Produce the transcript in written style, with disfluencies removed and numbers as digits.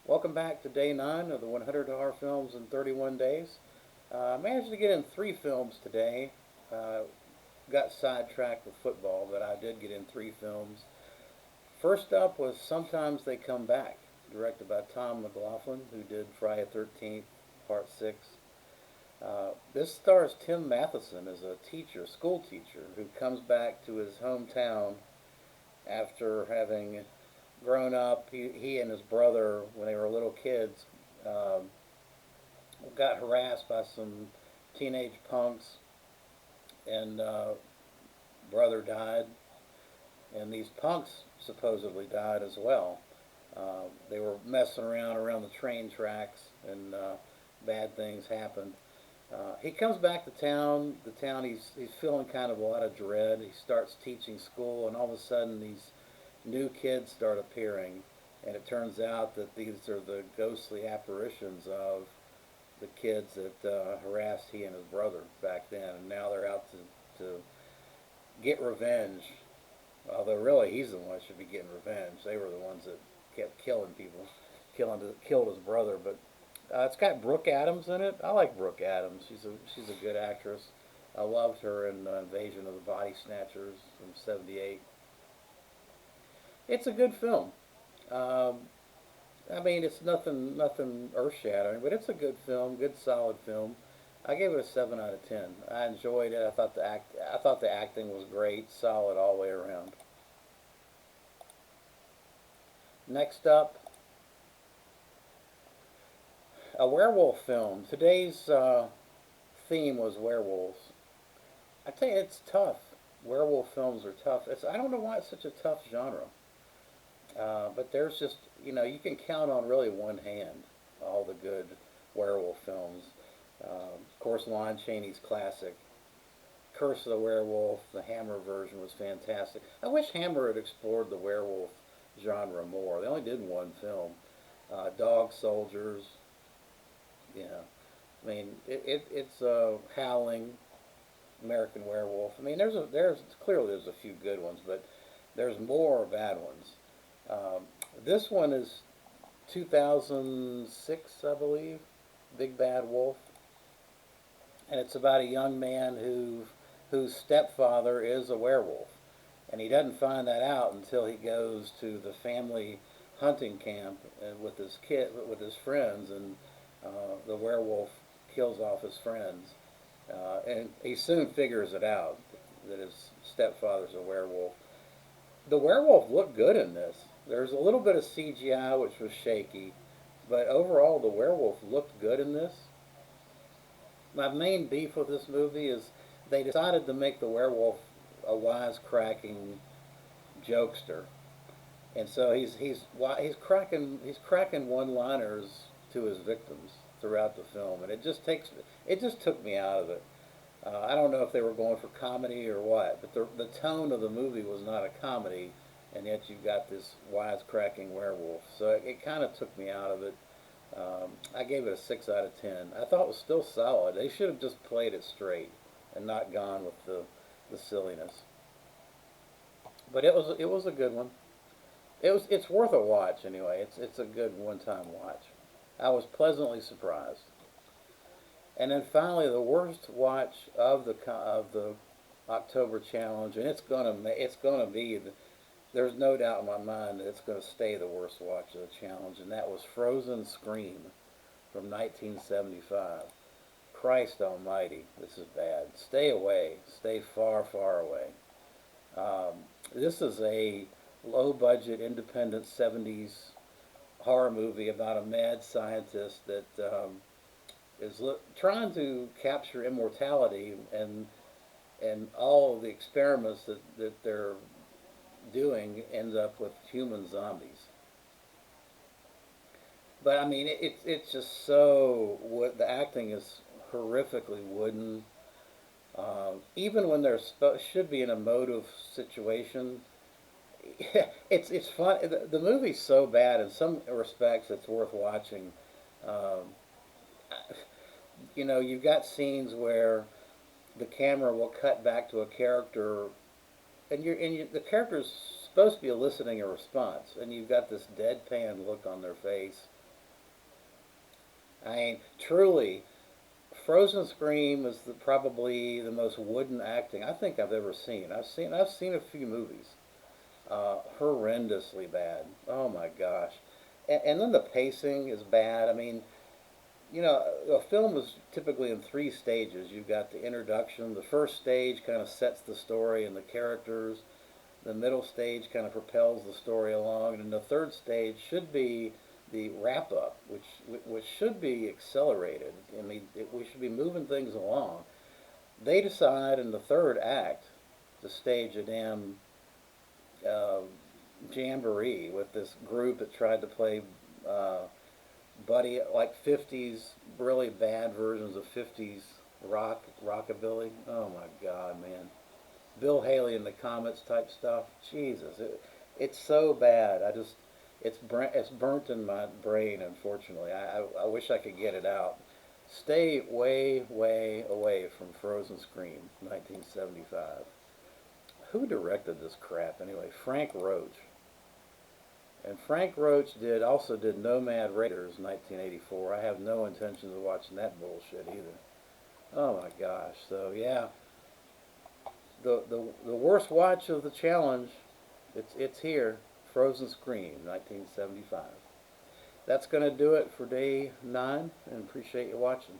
Welcome back to day 9 of the 100 horror films in 31 days. I managed to get in 3 films today. Uh, got sidetracked with football, but I did get in 3 films. First up was Sometimes They Come Back, directed by Tom McLaughlin, who did Friday the 13th, Part 6. This stars Tim Matheson as a teacher, school teacher, who comes back to his hometown after having grown up. He and his brother, when they were little kids, um, got harassed by some teenage punks, and brother died, and these punks supposedly died as well. They were messing around the train tracks, and bad things happened. He comes back to town. The town he's feeling kind of a lot of dread. He starts teaching school, and all of a sudden these new kids start appearing, and it turns out that these are the ghostly apparitions of the kids that harassed he and his brother back then, and now they're out to get revenge. Although really, he's the one that should be getting revenge. They were the ones that kept killing people, killed his brother. But it's got Brooke Adams in it. I like Brooke Adams. She's a good actress. I loved her in Invasion of the Body Snatchers from '78. It's a good film. Um, I mean, it's nothing earth shattering, but it's a good film, good solid film. I gave it a 7 out of 10. I enjoyed it. I thought the acting was great, solid all the way around. Next up, a werewolf film. Today's theme was werewolves. I tell you, it's tough. Werewolf films are tough. I don't know why it's such a tough genre. But there's just, you can count on really one hand all the good werewolf films. Of course, Lon Chaney's classic, Curse of the Werewolf, the Hammer version was fantastic. I wish Hammer had explored the werewolf genre more. They only did one film. Dog Soldiers, yeah. I mean, it's Howling, American Werewolf. I mean, there's clearly there's a few good ones, but there's more bad ones. Um, this one is 2006, I believe, Big Bad Wolf, and it's about a young man whose stepfather is a werewolf, and he doesn't find that out until he goes to the family hunting camp with his friends, and the werewolf kills off his friends, and he soon figures it out that his stepfather's a werewolf. The werewolf looked good in this. There's a little bit of CGI which was shaky, but overall the werewolf looked good in this. My main beef with this movie is they decided to make the werewolf a wisecracking jokester, and so he's cracking one-liners to his victims throughout the film, and it just took me out of it. I don't know if they were going for comedy or what, but the tone of the movie was not a comedy, and yet you've got this wisecracking werewolf. So it kind of took me out of it. I gave it a 6 out of 10. I thought it was still solid. They should have just played it straight and not gone with the silliness. But it was a good one. It's worth a watch anyway. It's a good one-time watch. I was pleasantly surprised. And then finally, the worst watch of the October challenge, and it's gonna be. There's no doubt in my mind that it's gonna stay the worst watch of the challenge, and that was Frozen Scream from 1975. Christ Almighty, this is bad. Stay away. Stay far, far away. This is a low-budget, independent '70s horror movie about a mad scientist that is trying to capture immortality, and all of the experiments that they're doing end up with human zombies. But I mean, it's just so what the acting is horrifically wooden. Even when there should be an emotive situation, it's fun. The movie's so bad in some respects it's worth watching. Um, you've got scenes where the camera will cut back to a character, and the character's supposed to be eliciting a response, and you've got this deadpan look on their face, I mean, truly, Frozen Scream is probably the most wooden acting I think I've ever seen. I've seen a few movies, horrendously bad. Oh my gosh, and then the pacing is bad. I mean, a film is typically in three stages. You've got the introduction. The first stage kind of sets the story and the characters. The middle stage kind of propels the story along, and the third stage should be the wrap up, which should be accelerated. I mean, we should be moving things along. They decide in the third act to stage a damn uh, jamboree with this group that tried to play uh, buddy like 50s really bad versions of 50s rockabilly. Oh my God, man. Bill Haley and the Comets type stuff. Jesus, it's so bad. It's burnt in my brain. Unfortunately, I wish I could get it out. Stay way, way away from Frozen Scream, 1975. Who directed this crap anyway? Frank Roach. And Frank Roach also did Nomad Raiders, 1984. I have no intentions of watching that bullshit either. Oh my gosh. So yeah, the worst watch of the challenge, it's here. Frozen Scream, 1975. That's going to do it for day 9, and appreciate you watching.